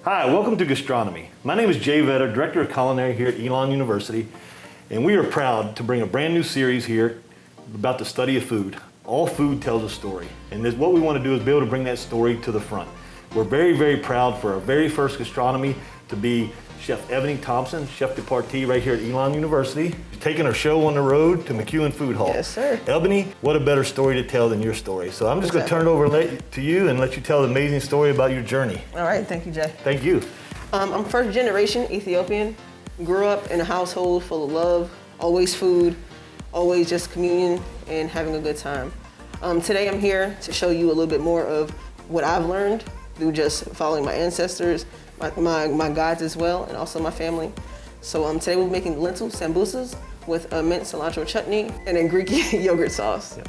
Hi, welcome to Gastronomy. My name is Jay Vetter, Director of Culinary here at Elon University, and we are proud to bring a brand new series here about the study of food. All food tells a story, and what we want to do is be able to bring that story to the front. We're very, very proud for our very first Gastronomy to be Chef Ebony Thompson, Chef de Partie right here at Elon University. She's taking her show on the road to McEwen Food Hall. Yes, sir. Ebony, what a better story to tell than your story. So I'm just going to turn it over to you and let you tell the amazing story about your journey. All right, thank you, Jay. Thank you. I'm first generation Ethiopian. Grew up in a household full of love, always food, always just communion and having a good time. Today I'm here to show you a little bit more of what I've learned through just following my ancestors, my guides as well, and also my family. So today we're making lentil sambusas with a mint cilantro chutney and a Greek yogurt sauce. Yeah.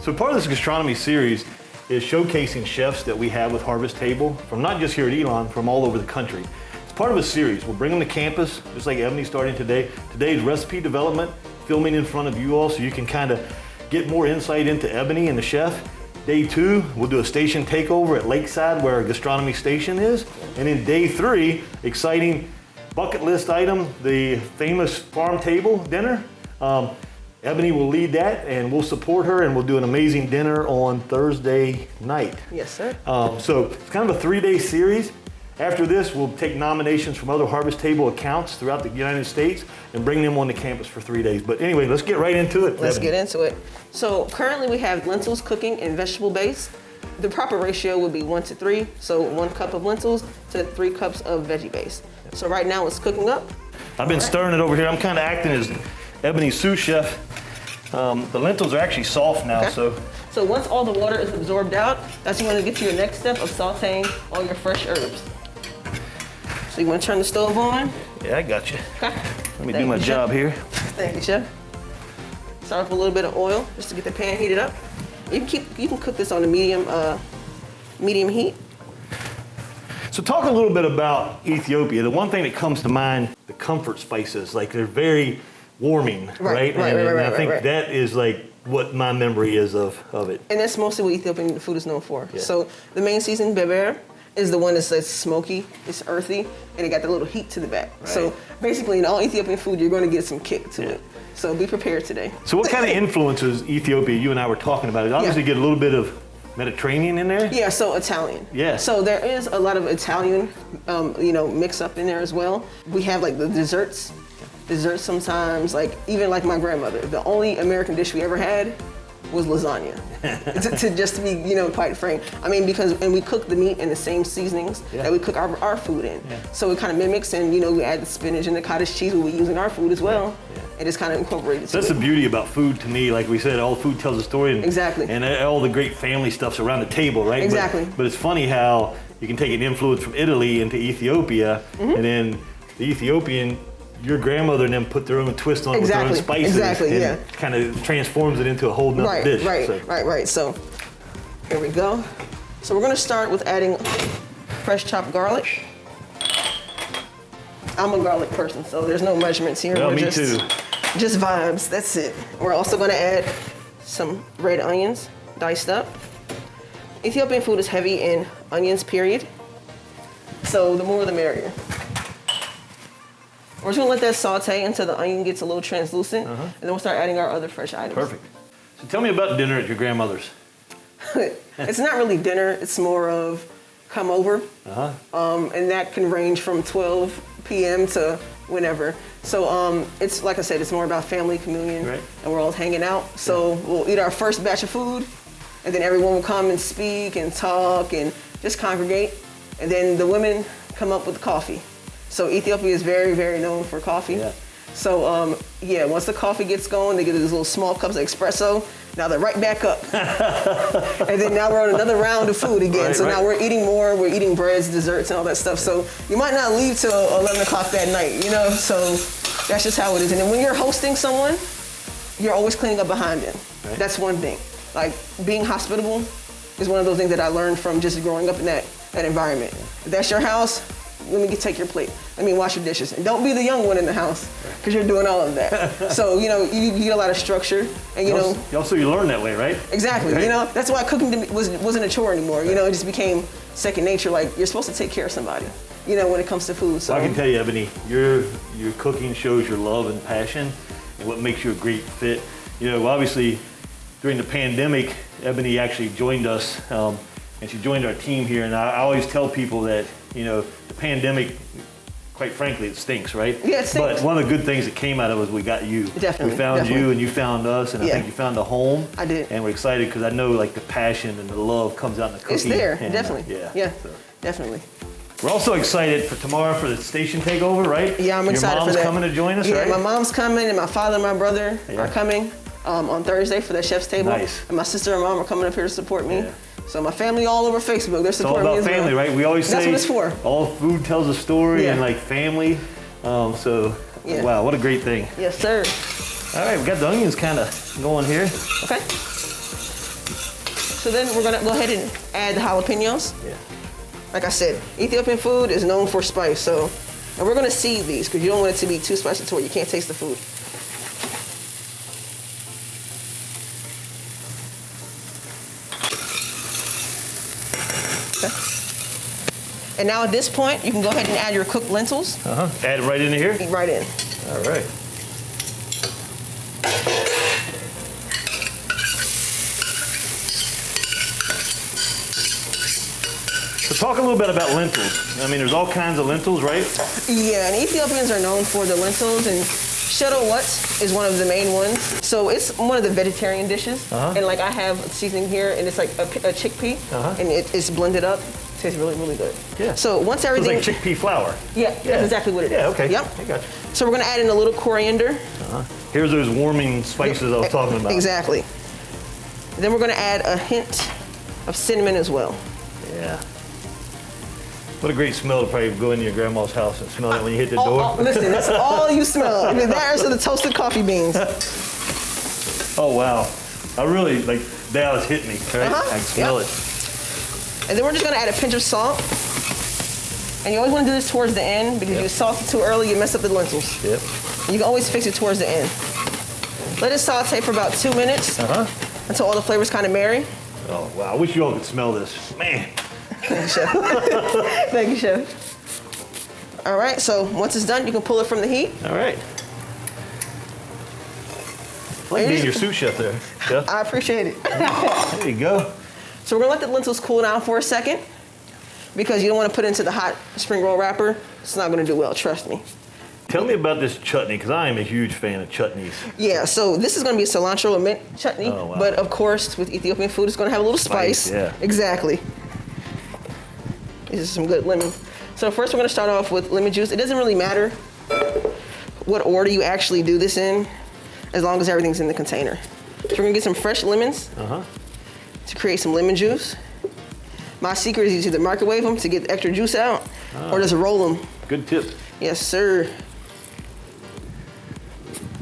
So part of this gastronomy series is showcasing chefs that we have with Harvest Table from not just here at Elon, from all over the country. It's part of a series. We'll bring them to campus, just like Ebony starting today. Today's recipe development, filming in front of you all so you can kind of get more insight into Ebony and the chef. Day 2, we'll do a station takeover at Lakeside where our gastronomy station is. And in day 3, exciting bucket list item, the famous farm table dinner. Ebony will lead that and we'll support her and we'll do an amazing dinner on Thursday night. Yes, sir. So it's kind of a 3-day series. After this, we'll take nominations from other Harvest Table accounts throughout the United States and bring them on the campus for 3 days. But anyway, let's get right into it. Let's get into it. So currently we have lentils cooking in vegetable base. The proper ratio would be 1-3. So 1 cup of lentils to 3 cups of veggie base. So right now it's cooking up. I've been stirring it over here. I'm kind of acting as Ebony's sous chef. The lentils are actually soft now, okay. So once all the water is absorbed out, that's when you want to get to your next step of sauteing all your fresh herbs. So you want to turn the stove on? Yeah, I got you. Okay. Let me do my job here. Thank you, Chef. Start with a little bit of oil just to get the pan heated up. You can cook this on a medium heat. So talk a little bit about Ethiopia. The one thing that comes to mind, the comfort spices, like they're very warming, right? Right. I think that is like what my memory is of it. And that's mostly what Ethiopian food is known for. Yeah. So the main season, beber, is the one that's smoky, it's earthy, and it got the little heat to the back. Right. So basically in all Ethiopian food, you're going to get some kick to it. So be prepared today. So what kind of influences Ethiopia, you and I were talking about it, obviously get a little bit of Mediterranean in there? Yeah, so Italian. Yeah. So there is a lot of Italian, mix up in there as well. We have like the desserts sometimes, like even like my grandmother, the only American dish we ever had was lasagna. to be, quite frank. I mean, and we cook the meat in the same seasonings that we cook our food in. Yeah. So it kind of mimics, and we add the spinach and the cottage cheese we use in our food as well. Yeah. And it's kind of incorporated. So that's the beauty about food to me. Like we said, all food tells a story. And, exactly. And all the great family stuff's around the table, right? Exactly. But it's funny how you can take an influence from Italy into Ethiopia, and then the Ethiopian, your grandmother and them put their own twist on it with their own spices. Exactly, and kind of transforms it into a whole nother dish. Right. So here we go. So we're going to start with adding fresh chopped garlic. I'm a garlic person, so there's no measurements here. No, me too. Just vibes, that's it. We're also going to add some red onions, diced up. Ethiopian food is heavy in onions, period. So the more the merrier. We're just gonna let that saute until the onion gets a little translucent, and then we'll start adding our other fresh items. Perfect. So tell me about dinner at your grandmother's. It's not really dinner, it's more of come over. And that can range from 12 p.m. to whenever. So it's, like I said, it's more about family communion, and we're all hanging out. So we'll eat our first batch of food, and then everyone will come and speak and talk and just congregate. And then the women come up with coffee. So Ethiopia is very, very known for coffee. Yeah. So once the coffee gets going, they get these little small cups of espresso. Now they're right back up. And then now we're on another round of food again. Now we're eating more, we're eating breads, desserts, and all that stuff. So you might not leave till 11 o'clock that night, So that's just how it is. And then when you're hosting someone, you're always cleaning up behind them. Right. That's one thing. Like being hospitable is one of those things that I learned from just growing up in that environment. If that's your house, take your plate. Let me wash your dishes. And don't be the young one in the house, because you're doing all of that. So, you know, you get a lot of structure, and you learn that way, right? Exactly. Right? You know, that's why cooking to me wasn't a chore anymore. You know, it just became second nature. Like, you're supposed to take care of somebody, you know, when it comes to food. So well, I can tell you, Ebony, your cooking shows your love and passion, and what makes you a great fit. You know, obviously, during the pandemic, Ebony actually joined us, and she joined our team here. And I always tell people that, you know, the pandemic, quite frankly, it stinks, right? Yeah, it stinks. But one of the good things that came out of it was we got you. Definitely. We found you, and you found us, and I think you found a home. I did. And we're excited because I know like the passion and the love comes out in the cooking. It's there, and, definitely. So. Definitely. We're also excited for tomorrow for the station takeover, right? Yeah, I'm excited for that. Your mom's coming to join us, right? Yeah, my mom's coming, and my father and my brother are coming on Thursday for the chef's table. Nice. And my sister and mom are coming up here to support me. Yeah. So my family all over Facebook, they're supporting me as well. It's all about family, right? We always say that's what it's for. All food tells a story, and like family. Wow, what a great thing. Yes, sir. All right, we got the onions kind of going here. Okay. So then we're gonna go ahead and add the jalapenos. Yeah. Like I said, Ethiopian food is known for spice, and we're gonna seed these because you don't want it to be too spicy to where you can't taste the food. Okay. And now at this point, you can go ahead and add your cooked lentils. Add it right into here? Right in. All right. So talk a little bit about lentils. I mean, there's all kinds of lentils, right? Yeah, and Ethiopians are known for the lentils, and Shadowwat is one of the main ones. So it's one of the vegetarian dishes. And like I have seasoning here, and it's like a chickpea, and it's blended up. It tastes really, really good. Yeah. So once everything... It's like chickpea flour. Yeah, that's exactly what it is. Yeah, okay. Yep. I got you. So we're gonna add in a little coriander. Here's those warming spices I was talking about. Exactly. Then we're gonna add a hint of cinnamon as well. Yeah. What a great smell to probably go into your grandma's house and smell it when you hit the door. Listen, that's all you smell. I mean, that or the toasted coffee beans. Oh, wow. I really, like, Dallas hit me, right? I can smell it. And then we're just gonna add a pinch of salt. And you always wanna do this towards the end because if you salt it too early, you mess up the lentils. Yep. You can always fix it towards the end. Let it saute for about 2 minutes until all the flavors kind of marry. Oh, wow. I wish you all could smell this. Man. Thank you, Chef. Thank you, Chef. All right, so once it's done, you can pull it from the heat. All right. I like being your sous chef there, Chef. I appreciate it. There you go. So we're gonna let the lentils cool down for a second because you don't want to put it into the hot spring roll wrapper. It's not gonna do well, trust me. Tell me about this chutney, because I am a huge fan of chutneys. Yeah, so this is gonna be a cilantro and mint chutney, but of course, with Ethiopian food, it's gonna have a little spice. Yeah. Exactly. This is some good lemon. So first we're gonna start off with lemon juice. It doesn't really matter what order you actually do this in, as long as everything's in the container. So we're gonna get some fresh lemons to create some lemon juice. My secret is you either microwave them to get the extra juice out, or just roll them. Good tip. Yes, sir.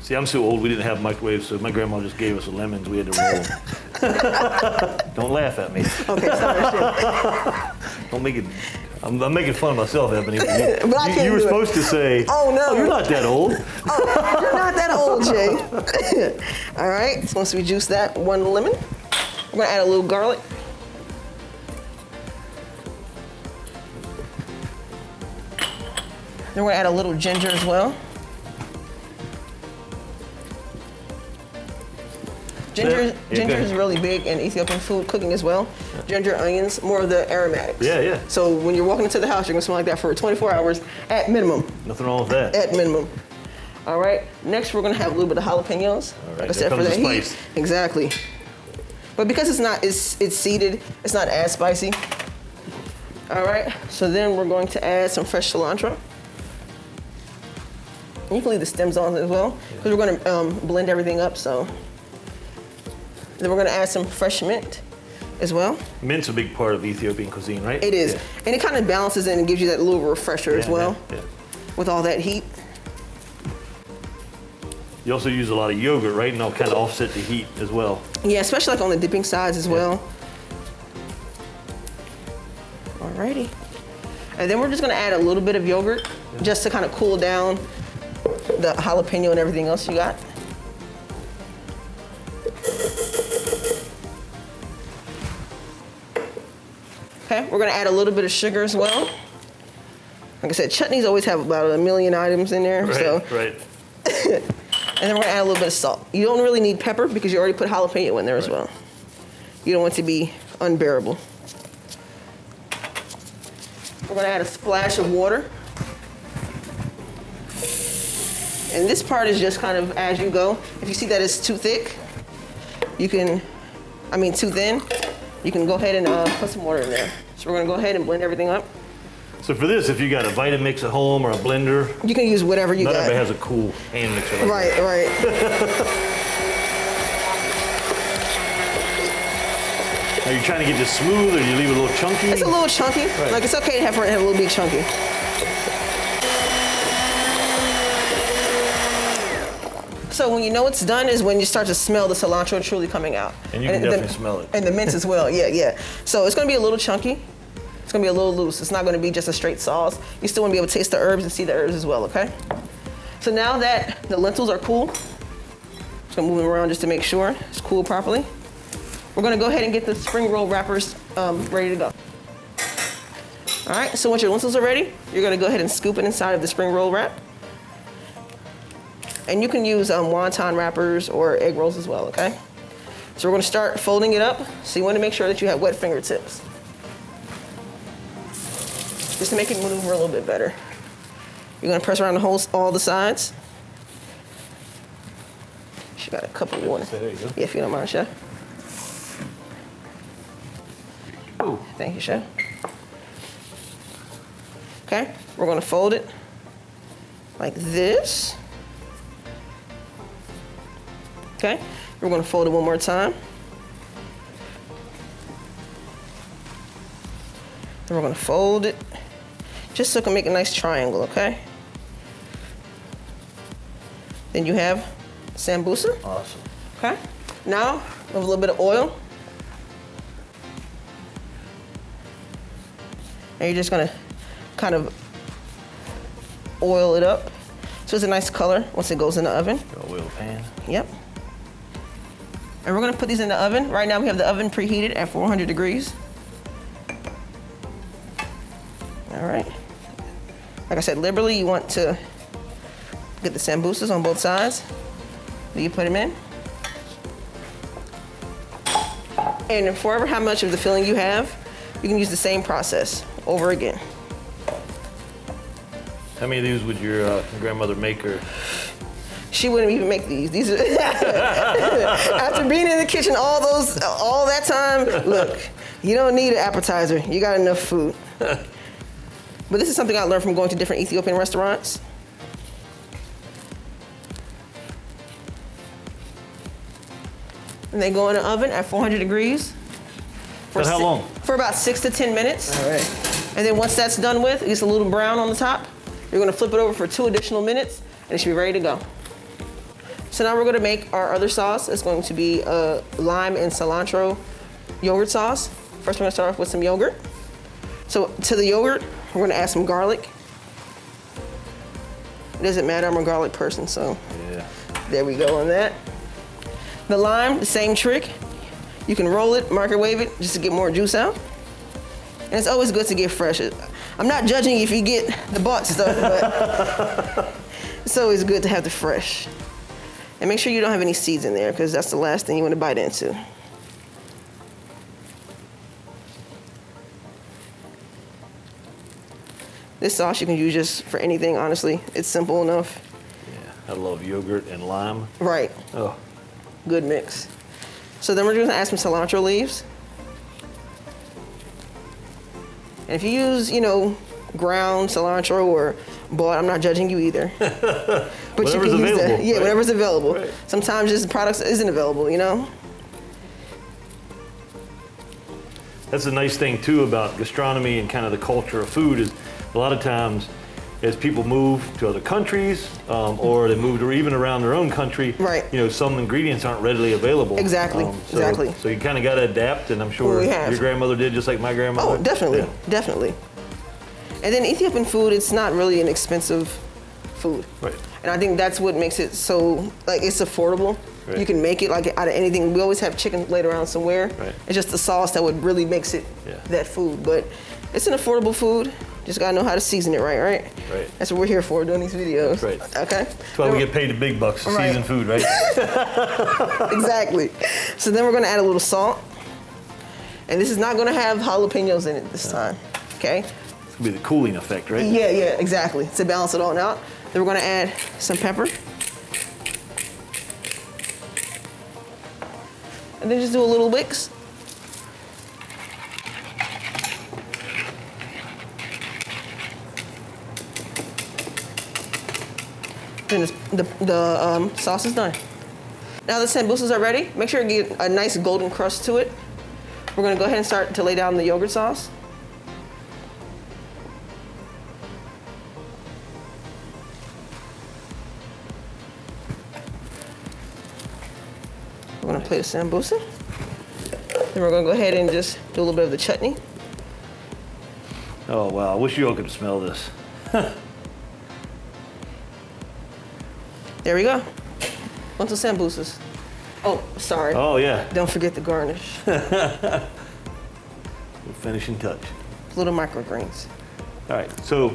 See, I'm so old we didn't have microwaves, so my grandma just gave us the lemons. We had to roll them. Don't laugh at me. Okay, sorry. Don't make it. I'm making fun of myself, Ebony. But you were supposed to say, oh, no. You're not that old. Oh, you're not that old, Jay. All right, so once we juice that one lemon, we're gonna add a little garlic. Then we're gonna add a little ginger as well. Ginger is really big in Ethiopian food cooking as well. Ginger, onions, more of the aromatics. Yeah, yeah. So when you're walking into the house, you're gonna smell like that for 24 hours at minimum. Nothing wrong with that. At minimum. All right, next we're gonna have a little bit of jalapenos. All right, like I said, for that heat. Exactly. But because it's seeded, it's not as spicy. All right, so then we're going to add some fresh cilantro. And you can leave the stems on as well, because we're gonna blend everything up, so. Then we're gonna add some fresh mint as well. Mint's a big part of Ethiopian cuisine, right? It is, and it kind of balances in and gives you that little refresher as well, with all that heat. You also use a lot of yogurt, right? And that'll kind of offset the heat as well. Yeah, especially like on the dipping sides as well. Alrighty. And then we're just gonna add a little bit of yogurt just to kind of cool down the jalapeno and everything else you got. Okay, we're gonna add a little bit of sugar as well. Like I said, chutneys always have about a million items in there. Right. And then we're gonna add a little bit of salt. You don't really need pepper because you already put jalapeno in there as well. You don't want it to be unbearable. We're gonna add a splash of water. And this part is just kind of as you go. If you see that it's too thick, too thin, you can go ahead and put some water in there. So we're gonna go ahead and blend everything up. So for this, if you got a Vitamix at home or a blender, you can use whatever you got. Not everybody has a cool hand mixer like that. Right. Are you trying to get this smooth, or you leave it a little chunky? It's a little chunky. Right. Like, it's okay to have it a little bit chunky. So when you know it's done is when you start to smell the cilantro truly coming out. And you can definitely smell it. And the mince as well, yeah. So it's gonna be a little chunky. It's gonna be a little loose. It's not gonna be just a straight sauce. You still wanna be able to taste the herbs and see the herbs as well, okay? So now that the lentils are cool, just gonna move them around just to make sure it's cool properly. We're gonna go ahead and get the spring roll wrappers ready to go. All right, so once your lentils are ready, you're gonna go ahead and scoop it inside of the spring roll wrap. And you can use wonton wrappers or egg rolls as well, okay? So we're gonna start folding it up. So you wanna make sure that you have wet fingertips, just to make it maneuver a little bit better. You're gonna press around all the sides. She got a couple you wanna. There you go. Yeah, if you don't mind, Chef. Oh. Thank you, Chef. Okay, we're gonna fold it like this. Okay, we're gonna fold it one more time. Then we're gonna fold it just so it can make a nice triangle, okay? Then you have sambusa. Awesome. Okay, now with a little bit of oil. And you're just gonna kind of oil it up so it's a nice color once it goes in the oven. Oil pan. Yep. And we're gonna put these in the oven. Right now we have the oven preheated at 400 degrees. All right. Like I said, liberally you want to get the sambusas on both sides. Then you put them in. And for however how much of the filling you have, you can use the same process over again. How many of these would your grandmother make her? She wouldn't even make these. These are after being in the kitchen all that time. Look, you don't need an appetizer. You got enough food. But this is something I learned from going to different Ethiopian restaurants. And they go in the oven at 400 degrees. For how long? For about 6 to 10 minutes. All right. And then once that's done with, it gets a little brown on the top. You're gonna flip it over for 2 additional minutes, and it should be ready to go. So now we're gonna make our other sauce. It's going to be a lime and cilantro yogurt sauce. First, we're gonna start off with some yogurt. So to the yogurt, we're gonna add some garlic. It doesn't matter, I'm a garlic person, so yeah. There we go on that. The lime, the same trick. You can roll it, microwave it, just to get more juice out. And it's always good to get fresh. I'm not judging if you get the bought stuff, but it's always good to have the fresh. And make sure you don't have any seeds in there, because that's the last thing you want to bite into. This sauce you can use just for anything, honestly. It's simple enough. Yeah, I love yogurt and lime. Right. Oh. Good mix. So then we're just gonna add some cilantro leaves. And if you use, ground cilantro or bought, I'm not judging you either. But Whatever's you can use available. Yeah, right? whatever's available. Right. Sometimes this product isn't available, That's the nice thing too about gastronomy and kind of the culture of food is a lot of times as people move to other countries or they move to even around their own country, Right. Some ingredients aren't readily available. Exactly, exactly. So you kind of got to adapt, and I'm sure We have. your grandmother did just like my grandmother. Oh, definitely, Yeah. definitely. And then Ethiopian food, it's not really an expensive food. Right. And I think that's what makes it so, like, it's affordable. Right. You can make it like out of anything. We always have chicken laid around somewhere. Right. It's just the sauce that would really makes it that food. But it's an affordable food. Just gotta know how to season it right? Right. That's what we're here for, doing these videos. Right. Okay. That's why we get paid the big bucks to Right. season food, right? Exactly. So then we're gonna add a little salt. And this is not gonna have jalapenos in it this time, okay? It's gonna be the cooling effect, right? Yeah, exactly. To balance it all out. Then we're gonna add some pepper. And then just do a little mix. Then the sauce is done. Now the sambusas are ready. Make sure you get a nice golden crust to it. We're gonna go ahead and start to lay down the yogurt sauce. We're gonna plate a sambusa. Then we're gonna go ahead and just do a little bit of the chutney. Oh, wow. I wish you all could smell this. There we go. Lentil sambusas. Oh, sorry. Oh, yeah. Don't forget the garnish. The finishing touch. Little microgreens. All right. So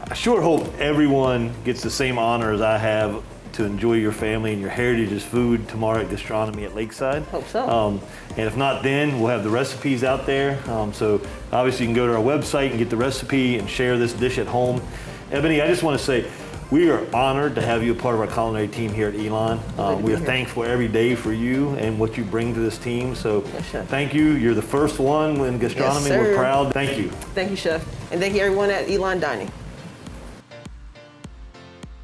I sure hope everyone gets the same honor as I have to enjoy your family and your heritage's food tomorrow at Gastronomy at Lakeside. Hope so. And if not, then we'll have the recipes out there. So obviously you can go to our website and get the recipe and share this dish at home. Ebony, I just want to say, we are honored to have you a part of our culinary team here at Elon. We are thankful every day for you and what you bring to this team. So thank you. You're the first one in gastronomy. Yes, sir. We're proud. Thank you. Thank you, Chef. And thank you everyone at Elon Dining.